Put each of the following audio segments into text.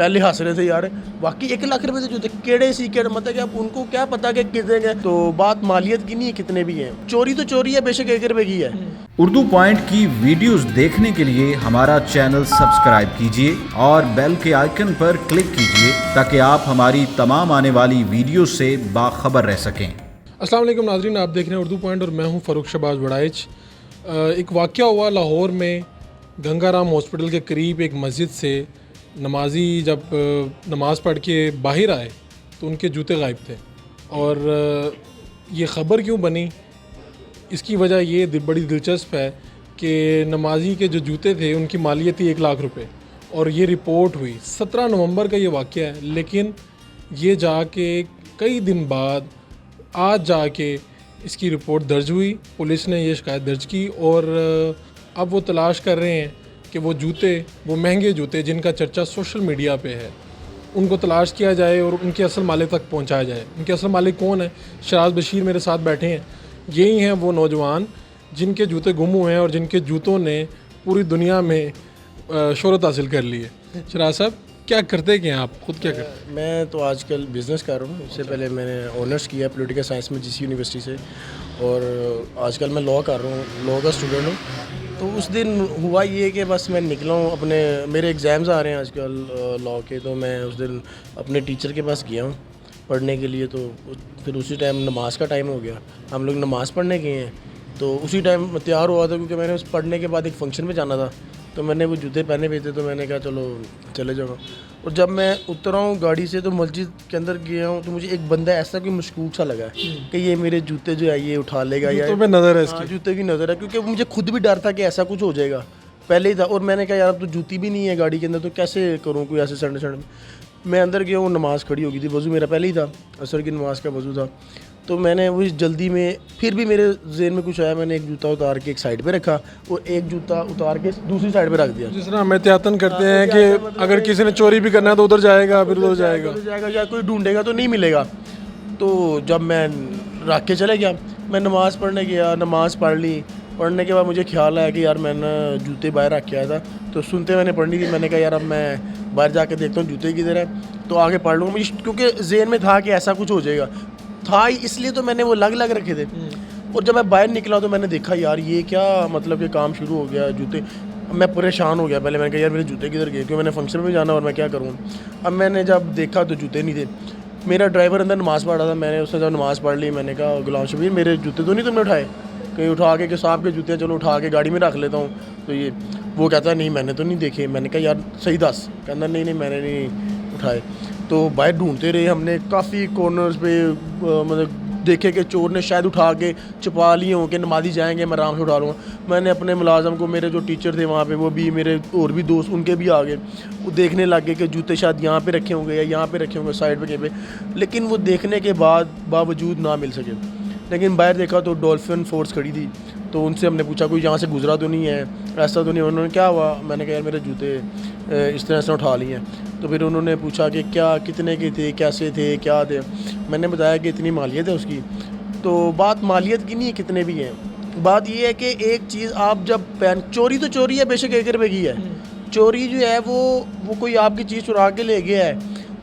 پہلے ہنس رہے تھے یار واقعی 1 لاکھ روپے سے جوتے کیڑے سی کیڑے مطلب کہ اب ان کو کیا پتا کہ کتنے گئے. تو بات مالیت کی نہیں ہے کتنے بھی ہیں, چوری تو چوری ہے, بے شک 1 روپے کی ہے. اردو پوائنٹ کی ویڈیوز دیکھنے کے لیے ہمارا چینل سبسکرائب کیجیے اور بیل کے آئیکن پر کلک کیجیے تاکہ آپ ہماری تمام آنے والی ویڈیوز سے باخبر رہ سکیں. السلام علیکم ناظرین, آپ دیکھ رہے ہیں اردو پوائنٹ اور میں ہوں فاروق شہباز وڑائچ. ایک واقعہ ہوا لاہور میں, گنگا رام ہاسپٹل کے قریب ایک مسجد سے نمازی جب نماز پڑھ کے باہر آئے تو ان کے جوتے غائب تھے. اور یہ خبر کیوں بنی, اس کی وجہ یہ بڑی دلچسپ ہے کہ نمازی کے جو جوتے تھے ان کی مالیت تھی 1 لاکھ روپے, اور یہ رپورٹ ہوئی 17 نومبر کا یہ واقعہ ہے. لیکن یہ جا کے کئی دن بعد آج جا کے اس کی رپورٹ درج ہوئی, پولیس نے یہ شکایت درج کی, اور اب وہ تلاش کر رہے ہیں کہ وہ جوتے, وہ مہنگے جوتے جن کا چرچا سوشل میڈیا پہ ہے, ان کو تلاش کیا جائے اور ان کے اصل مالک تک پہنچایا جائے. ان کے اصل مالک کون ہیں؟ شراز بشیر میرے ساتھ بیٹھے ہیں. یہی ہیں وہ نوجوان جن کے جوتے گم ہوئے ہیں اور جن کے جوتوں نے پوری دنیا میں شہرت حاصل کر لی ہے. شراز صاحب, کیا کرتے کیا ہیں آپ, خود کیا کرتے ہیں؟ میں تو آج کل بزنس کر رہا ہوں. اس سے پہلے میں نے آنرس کیا پولیٹیکل سائنس میں جی یونیورسٹی سے, اور آج کل میں لاء کر رہا ہوں, لاء کا اسٹوڈنٹ ہوں. تو اس دن ہوا یہ کہ بس میں نکلا ہوں, میرے ایگزامز آ رہے ہیں آج کل لاء کے, تو میں اس دن اپنے ٹیچر کے پاس گیا ہوں پڑھنے کے لیے. تو پھر اسی ٹائم نماز کا ٹائم ہو گیا, ہم لوگ نماز پڑھنے گئے ہیں. تو اسی ٹائم تیار ہوا تھا کیونکہ میں نے اس پڑھنے کے بعد ایک فنکشن میں جانا تھا, تو میں نے وہ جوتے پہنے ہوئے تھے, تو میں نے کہا چلو چلے جاؤں. اور جب میں اترا ہوں گاڑی سے تو مسجد کے اندر گیا ہوں, تو مجھے ایک بندہ ایسا کوئی مشکوک سا لگا کہ یہ میرے جوتے جو ہے یہ اٹھا لے گا, یا نظر ہے اس کی, جوتے کی نظر ہے, کیونکہ مجھے خود بھی ڈر تھا کہ ایسا کچھ ہو جائے گا پہلے ہی تھا. اور میں نے کہا یار اب تو جوتی بھی نہیں ہے گاڑی کے اندر, تو کیسے کروں کوئی ایسے سنڈے میں اندر گیا ہوں. نماز کھڑی ہو گئی تھی, وضو میرا پہلے ہی تھا, عصر کی نماز کا وضو تھا. تو میں نے وہ جلدی میں پھر بھی میرے ذہن میں کچھ آیا, میں نے ایک جوتا اتار کے ایک سائڈ پہ رکھا اور ایک جوتا اتار کے دوسری سائڈ پہ رکھ دیا. جس طرح ہم احتیاطاً کرتے ہیں کہ اگر کسی نے چوری بھی کرنا ہے تو ادھر جائے گا, پھر ادھر جائے گا یا کوئی ڈھونڈے گا تو نہیں ملے گا. تو جب میں رکھ کے چلے گیا, میں نماز پڑھنے گیا, نماز پڑھ لی. پڑھنے کے بعد مجھے خیال آیا کہ یار میں نے جوتے باہر رکھ کے آیا تھا, تو سنتے میں نے پڑھنی تھی. میں نے کہا یار اب میں باہر جا کے دیکھتا ہوں جوتے کدھر ہے, تو آگے پڑھ لوں گا, کیونکہ ذہن میں تھا کہ ایسا کچھ ہو جائے گا تھا, اس لیے تو میں نے وہ لگ رکھے تھے. اور جب میں باہر نکلا تو میں نے دیکھا یار یہ کیا مطلب کہ کام شروع ہو گیا جوتے. میں پریشان ہو گیا. پہلے میں نے کہا یار میرے جوتے کدھر گئے, کیونکہ میں نے فنکشن میں جانا اور میں کیا کروں. اب میں نے جب دیکھا تو جوتے نہیں تھے. میرا ڈرائیور اندر نماز پڑھ رہا تھا, میں نے اس نے جب نماز پڑھ لی, میں نے کہا غلام شبیر میرے جوتے تو نہیں تم نے اٹھائے, کہیں اٹھا کے کہ صاحب کے جوتے ہیں چلو اٹھا کے گاڑی میں رکھ لیتا ہوں. تو یہ وہ کہتا ہے نہیں میں نے تو نہیں دیکھے. میں نے کہا یار صحیح دس, کہنا نہیں میں نے نہیں اٹھائے. تو باہر ڈھونڈتے رہے ہم نے, کافی کارنرز پہ مطلب دیکھے کہ چور نے شاید اٹھا کے چھپا لیے ہوں کہ نمازی جائیں گے میں آرام سے اٹھا لوں گا. میں نے اپنے ملازم کو, میرے جو ٹیچر تھے وہاں پہ وہ بھی, میرے اور بھی دوست ان کے بھی آ گئے, وہ دیکھنے لگ گئے کہ جوتے شاید یہاں پہ رکھے ہوں گے یا یہاں پہ رکھے ہوں گے سائڈ پہ کہیں پہ. لیکن وہ دیکھنے کے بعد باوجود نہ مل سکے. لیکن باہر دیکھا تو ڈولفن فورس کھڑی تھی, تو ان سے ہم نے پوچھا کوئی یہاں سے گزرا تو نہیں ہے, ایسا تو نہیں. انہوں نے کیا ہوا, میں نے کہا یار میرے جوتے اس طرح سے اٹھا لیے ہیں. تو پھر انہوں نے پوچھا کہ کیا کتنے کے تھے, کیسے تھے, کیا تھے. میں نے بتایا کہ اتنی مالیت ہے اس کی. تو بات مالیت کی نہیں ہے کتنے بھی ہیں, بات یہ ہے کہ ایک چیز آپ جب چوری تو چوری ہے, بے شک 1 روپے کی ہے. چوری جو ہے وہ کوئی آپ کی چیز چرا کے لے گیا ہے,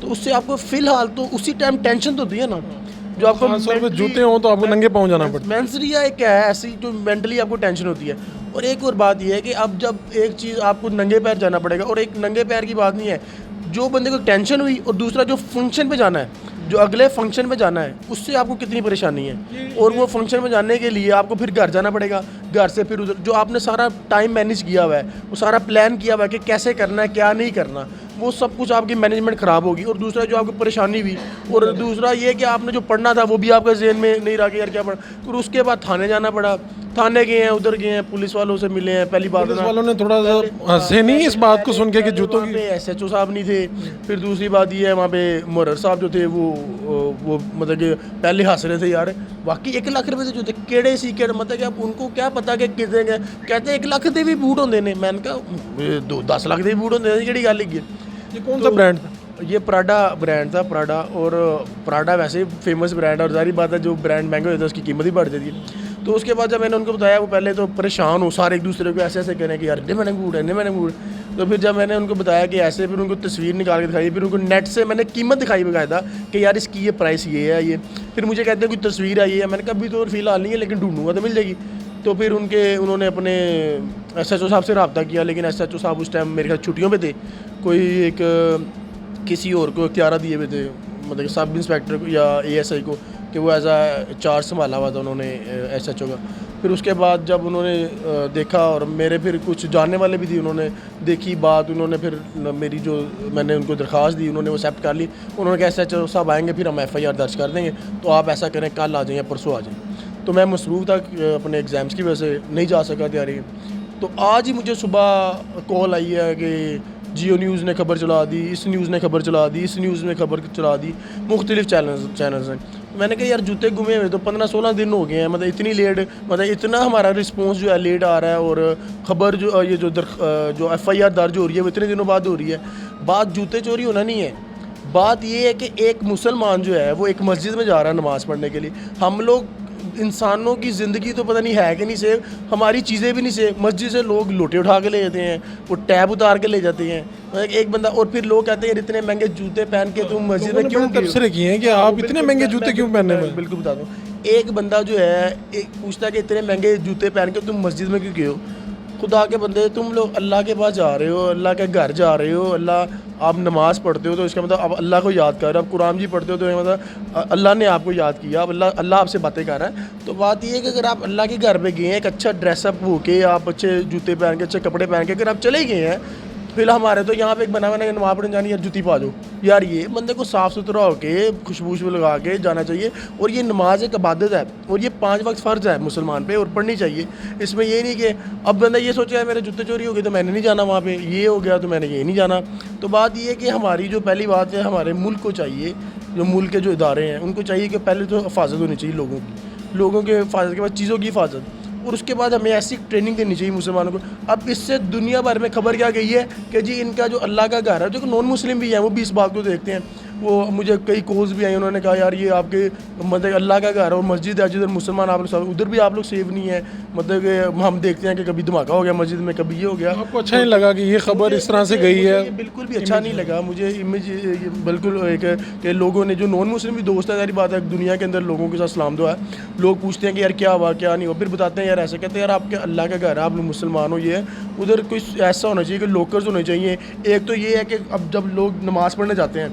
تو اس سے آپ کو فی الحال تو اسی ٹائم ٹینشن تو ہوتی ہے نا, جو آپ کو جوتے ہوں تو آپ کو ننگے پاؤں جانا پڑتا ہے. مینسری ایک ہے ایسی جو مینٹلی آپ کو ٹینشن ہوتی ہے. اور ایک اور بات یہ ہے کہ اب جب ایک چیز آپ کو ننگے پیر جانا پڑے گا, اور ایک ننگے پیر کی بات نہیں ہے, جو بندے کو ٹینشن ہوئی اور دوسرا جو فنکشن پہ جانا ہے, جو اگلے فنکشن پہ جانا ہے, اس سے آپ کو کتنی پریشانی ہے. اور وہ فنکشن میں جانے کے لیے آپ کو پھر گھر جانا پڑے گا, گھر سے پھر ادھر جو آپ نے سارا ٹائم مینیج کیا ہوا ہے, وہ سارا پلان کیا ہوا ہے کہ کیسے کرنا ہے کیا نہیں کرنا, وہ سب کچھ آپ کی مینجمنٹ خراب ہوگی. اور دوسرا جو آپ کو پریشانی ہوئی, اور دوسرا یہ کہ آپ نے جو پڑھنا تھا وہ بھی آپ کے ذہن میں نہیں رہا کہ یار کیا پڑھا. اور اس کے بعد تھانے جانا پڑا, تھانے گئے ہیں, ادھر گئے ہیں, پولیس والوں سے ملے ہیں. پہلی بات پولیس والوں نے تھوڑا سا ہنسے نہیں اس بات کو سن کے کہ جوتوں کی, ایس ایچ او صاحب نہیں تھے. پھر دوسری بات یہ ہے وہاں پہ مرر صاحب جو تھے وہ مطلب کہ پہلے ہنس رہے تھے یار واقعی 1 لاکھ روپے سے جوتے کیڑے سی کیڑے, مطلب کہ اب ان کو کیا پتا کہ کتنے گئے. کہتے ہیں 1 لاکھ دے بھی بوٹ ہوندے نے. میں نے کہا 10 لاکھ دے بھی بوٹ ہوندے نے, کہڑی گل ہے. یہ کون سا برانڈ تھا؟ یہ پراڈا برانڈ تھا, پراڈا. اور پراڈا ویسے فیمس برانڈ ہے, اور ظاہری بات ہے جو برانڈ مہنگا ہوتا ہے اس کی قیمت بھی بڑھ جاتی ہے. تو اس کے بعد جب میں نے ان کو بتایا, وہ پہلے تو پریشان ہو سارے ایک دوسرے کو ایسے کریں کہ یار اتنے مہنگے بوٹ ہے, اتنے مہنگے بوٹ. تو پھر جب میں نے ان کو بتایا کہ ایسے، پھر ان کو تصویر نکال کے دکھائی، پھر ان کو نیٹ سے میں نے قیمت دکھائی باقاعدہ کہ یار اس کی یہ پرائس یہ ہے یہ. پھر مجھے کہتے ہیں کوئی تصویر آئی ہے، میں نے کہا ابھی تو فی الحال نہیں ہے لیکن ڈھونڈوں گا تو مل جائے گی. تو پھر انہوں نے اپنے ایس ایچ او صاحب سے رابطہ کیا، لیکن ایس ایچ او صاحب اس ٹائم میرے خیال چھٹیوں پہ تھے، کوئی ایک کسی اور کو اختیارات دیے ہوئے تھے، مطلب سب انسپیکٹر کو یا اے ایس آئی کو، کہ وہ ایز اے چارج سنبھالا ہوا تھا انہوں نے ایس ایچ او کا. پھر اس کے بعد جب انہوں نے دیکھا، اور میرے پھر کچھ جاننے والے بھی تھے، انہوں نے دیکھی بات، انہوں نے پھر میری جو میں نے ان کو درخواست دی، انہوں نے وہ ایکسیپٹ کر لی. انہوں نے کہا ایس ایچ او صاحب آئیں گے پھر ہم ایف آئی آر درج کر دیں گے، تو آپ ایسا کریں کل آ جائیں یا پرسوں آ جائیں. تو میں مصروف تھا اپنے ایگزامس کی وجہ سے نہیں جا سکا تیاری. تو آج ہی مجھے صبح کال آئی ہے کہ جیو نیوز نے خبر چلا دی، اس نیوز نے خبر چلا دی، اس نیوز نے خبر چلا دی، مختلف چینلز ہیں. میں نے کہا یار جوتے گمے ہوئے تو 15-16 دن ہو گئے ہیں، مطلب اتنی لیٹ، مطلب اتنا ہمارا رسپانس جو ہے لیٹ آ رہا ہے، اور خبر جو یہ جو ایف آئی آر درج ہو رہی ہے وہ اتنے دنوں بعد ہو رہی ہے. بات جوتے چوری ہونا نہیں ہے، بات یہ ہے کہ ایک مسلمان جو ہے وہ ایک مسجد میں جا رہا ہے نماز پڑھنے کے لیے. ہم لوگ انسانوں کی زندگی تو پتہ نہیں ہے کہ نہیں سیف، ہماری چیزیں بھی نہیں سیف. مسجد سے لوگ لوٹے اٹھا کے لے جاتے ہیں، وہ ٹیب اتار کے لے جاتے ہیں ایک بندہ، اور پھر لوگ کہتے ہیں اتنے مہنگے جوتے پہن کے تم مسجد میں کیوں تبصرے کیے ہیں کہ آپ اتنے مہنگے جوتے کیوں پہننے میں؟ بالکل بتا دوں. ایک بندہ جو ہے پوچھتا ہے کہ اتنے مہنگے جوتے پہن کے تم مسجد میں کیوں گئے ہو؟ خدا کے بندے، تم لوگ اللہ کے پاس جا رہے ہو، اللہ کے گھر جا رہے ہو، اللہ آپ نماز پڑھتے ہو تو اس کا مطلب آپ اللہ کو یاد کر رہے ہو. آپ قرآن جی پڑھتے ہو تو مطلب اللہ نے آپ کو یاد کیا، اب اللہ آپ سے باتیں کر رہا ہے. تو بات یہ ہے کہ اگر آپ اللہ کے گھر پہ گئے ہیں ایک اچھا ڈریس اپ ہو کے، آپ اچھے جوتے پہن کے، اچھے کپڑے پہن کے اگر آپ چلے گئے ہیں، فی الحال ہمارے تو یہاں پہ ایک بنا نماز پڑھنے جانی، یار جوتی پا جاؤ. یار یہ بندے کو صاف ستھرا ہو کے خوشبو لگا کے جانا چاہیے. اور یہ نماز ایک عبادت ہے، اور یہ 5 وقت فرض ہے مسلمان پہ، اور پڑھنی چاہیے. اس میں یہ نہیں کہ اب بندہ یہ سوچا ہے میرے جوتے چوری ہو گئے تو میں نے نہیں جانا وہاں پہ، یہ ہو گیا تو میں نے یہ نہیں جانا. تو بات یہ ہے کہ ہماری جو پہلی بات ہے، ہمارے ملک کو چاہیے، جو ملک کے جو ادارے ہیں ان کو چاہیے کہ پہلے تو حفاظت ہونی چاہیے لوگوں کے حفاظت کے بعد چیزوں کی حفاظت، اور اس کے بعد ہمیں ایسی ٹریننگ دینی چاہیے مسلمانوں کو. اب اس سے دنیا بھر میں خبر کیا گئی ہے کہ جی ان کا جو اللہ کا گھر ہے، جو کہ نان مسلم بھی ہیں وہ بھی اس بات کو دیکھتے ہیں. وہ مجھے کئی کالز بھی آئی، انہوں نے کہا یار یہ آپ کے مطلب اللہ کا گھر ہے اور مسجد ہے جدھر مسلمان آپ لوگ ادھر بھی آپ لوگ سیف نہیں ہیں. مطلب کہ ہم دیکھتے ہیں کہ کبھی دھماکہ ہو گیا مسجد میں، کبھی یہ ہو گیا. آپ کو اچھا نہیں لگا کہ یہ خبر اس طرح سے گئی ہے؟ بالکل بھی اچھا نہیں لگا مجھے. امیج بالکل ایک کہ لوگوں نے جو نان مسلم بھی دوست ہے، ساری بات ہے دنیا کے اندر لوگوں کے ساتھ سلام دعا ہے، لوگ پوچھتے ہیں کہ یار کیا ہوا کیا نہیں ہوا، پھر بتاتے ہیں یار ایسے، کہتے ہیں یار آپ کے اللہ کا گھر ہے، آپ لوگ مسلمان ہو. یہ ہے ادھر کچھ ایسا ہونا چاہیے کہ لوکرز ہونے چاہیے. ایک تو یہ ہے کہ اب جب لوگ نماز پڑھنے جاتے ہیں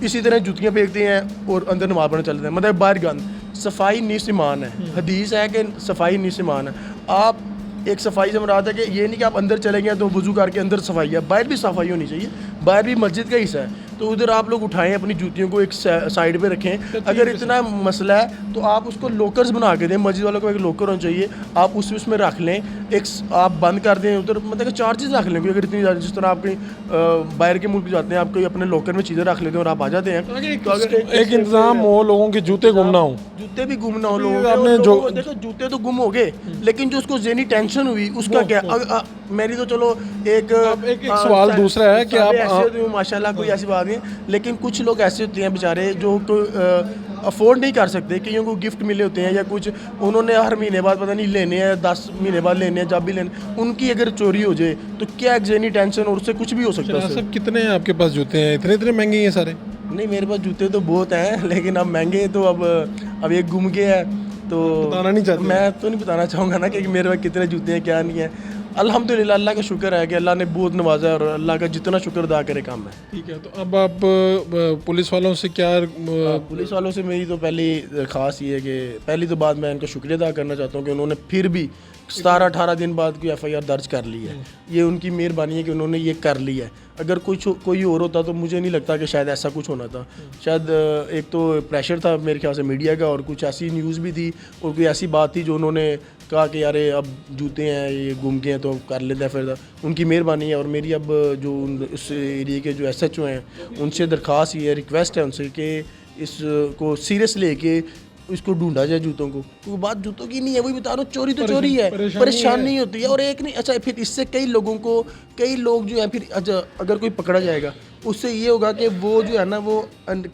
اسی طرح جوتیاں پھینکتے ہیں اور اندر نماز پڑھنے چلتے ہیں، مطلب باہر گند. صفائی نصف ایمان ہے، حدیث ہے کہ صفائی نصف ایمان ہے. آپ ایک صفائی سے مراد ہے کہ یہ نہیں کہ آپ اندر چلے گئے تو وضو کر کے اندر صفائی ہے، باہر بھی صفائی ہونی چاہیے، باہر بھی مسجد کا حصہ ہے. تو ادھر آپ لوگ اٹھائیں اپنی جوتیوں کو ایک سائڈ پہ رکھیں. اگر اتنا مسئلہ ہے تو آپ اس کو لوکرز بنا کے دیں، مسجد والوں کو ایک لوکر ہونا چاہیے، آپ اس میں رکھ لیں، ایک آپ بند کر دیں ادھر، مطلب کہ چارجز رکھ لیں. کیونکہ اگر اتنی زیادہ جس طرح آپ کہیں باہر کے ملک جاتے ہیں، آپ کوئی اپنے لوکر میں چیزیں رکھ لیتے ہیں اور آپ آ جاتے ہیں. تو اگر ایک انتظام ہو، لوگوں کے جوتے گم نہ ہوں، جوتے بھی گم نہ ہو لوگوں کے. دیکھو جوتے تو گم ہو گئے، لیکن جو اس کو ذہنی ٹینشن ہوئی اس کا کیا؟ میری تو چلو ایک سوال دوسرا ہے کہ آپ ماشاء اللہ کوئی ایسی بات نہیں، لیکن کچھ لوگ ایسے ہوتے ہیں بیچارے جو افورڈ نہیں کر سکتے، کئیوں کو گفٹ ملے ہوتے ہیں یا کچھ انہوں نے ہر مہینے بعد پتہ نہیں لینے ہیں، 10 مہینے بعد لینے ہیں، جب بھی لینے، ان کی اگر چوری ہو جائے تو کیا ایک ذہنی ٹینشن، اور اس سے کچھ بھی ہو سکتا ہے. سب کتنے ہیں آپ کے پاس جوتے ہیں؟ اتنے مہنگے ہیں سارے؟ نہیں میرے پاس جوتے تو بہت ہیں، لیکن اب مہنگے تو اب ایک گم گیا ہے تو بتانا نہیں چاہتے. میں تو نہیں بتانا چاہوں گا نا کہ میرے پاس کتنے جوتے ہیں کیا نہیں ہے. الحمدللہ اللہ کا شکر ہے کہ اللہ نے بہت نوازا ہے، اور اللہ کا جتنا شکر ادا کرے کام ہے. ٹھیک ہے. تو اب آپ پولیس والوں سے کیا؟ پولیس والوں سے میری تو پہلی خاص یہ ہے کہ پہلی تو بات میں ان کا شکریہ ادا کرنا چاہتا ہوں کہ انہوں نے پھر بھی 17-18 دن بعد کوئی ایف آئی آر درج کر لی ہے. یہ ان کی مہربانی ہے کہ انہوں نے یہ کر لی ہے. اگر کوئی اور ہوتا تو مجھے نہیں لگتا کہ شاید ایسا کچھ ہونا تھا. شاید ایک تو پریشر تھا میرے خیال سے میڈیا کا، اور کچھ ایسی نیوز بھی تھی اور کوئی ایسی بات تھی جو انہوں نے کہا کہ یار اب جوتے ہیں یہ گم کے ہیں تو کر لیتے ہیں. پھر ان کی مہربانی ہے. اور میری اب جو اس ایریے کے جو ایس ایچ او ہیں ان سے درخواست یہ ریکویسٹ ہے ان سے کہ اس کو سیریس لے کے اس کو ڈھونڈا جائے جوتوں کو. کیونکہ بات جوتوں کی نہیں ہے، وہی بتا رہا ہوں، چوری تو چوری ہے، پریشانی ہوتی ہے. اور ایک نہیں، اچھا پھر اس سے کئی لوگ جو ہیں پھر اگر کوئی پکڑا جائے گا اس سے یہ ہوگا کہ وہ جو ہے نا وہ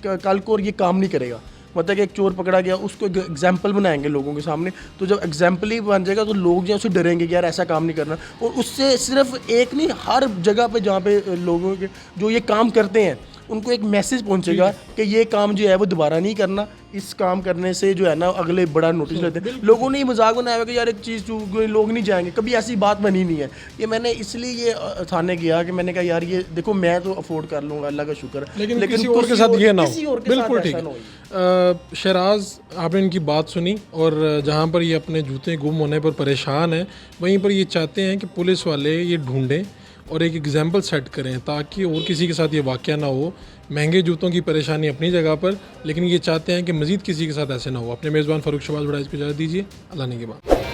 کل کو اور یہ کام نہیں کرے گا. پتہ ہے کہ ایک چور پکڑا گیا, اس کو ایک ایگزامپل بنائیں گے لوگوں کے سامنے, تو جب ایگزامپل ہی بن جائے گا تو لوگ جو ہیں اسے ڈریں گے کہ یار ایسا کام نہیں کرنا. اور اس سے صرف ایک نہیں, ہر جگہ پہ جہاں پہ لوگوں کے جو یہ کام کرتے ہیں ان کو ایک میسج پہنچے گا کہ یہ کام جو ہے وہ دوبارہ نہیں کرنا. اس کام کرنے سے جو ہے نا اگلے بڑا نوٹس لیتے ہیں. لوگوں نے یہ مذاق بنایا ہوا کہ یار ایک چیز لوگ نہیں جائیں گے, کبھی ایسی بات بنی نہیں ہے. یہ میں نے اس لیے یہ تھانے گیا کہ میں نے کہا یار یہ دیکھو میں تو افورڈ کر لوں گا, اللہ کا شکر, لیکن کسی اور کے ساتھ یہ نہ ہو. بالکل ٹھیک. ہو. شہراز, آپ نے ان کی بات سنی, اور جہاں پر یہ اپنے جوتے گم ہونے پر پریشان ہیں وہیں پر یہ چاہتے ہیں کہ پولیس والے یہ ڈھونڈیں اور ایک ایگزامپل سیٹ کریں تاکہ اور کسی کے ساتھ یہ واقعہ نہ ہو. مہنگے جوتوں کی پریشانی اپنی جگہ پر, لیکن یہ چاہتے ہیں کہ مزید کسی کے ساتھ ایسے نہ ہو. اپنے میزبان فاروق شہباز وڑائچ کو اجازت دیجیے. اللہ نے کے بعد.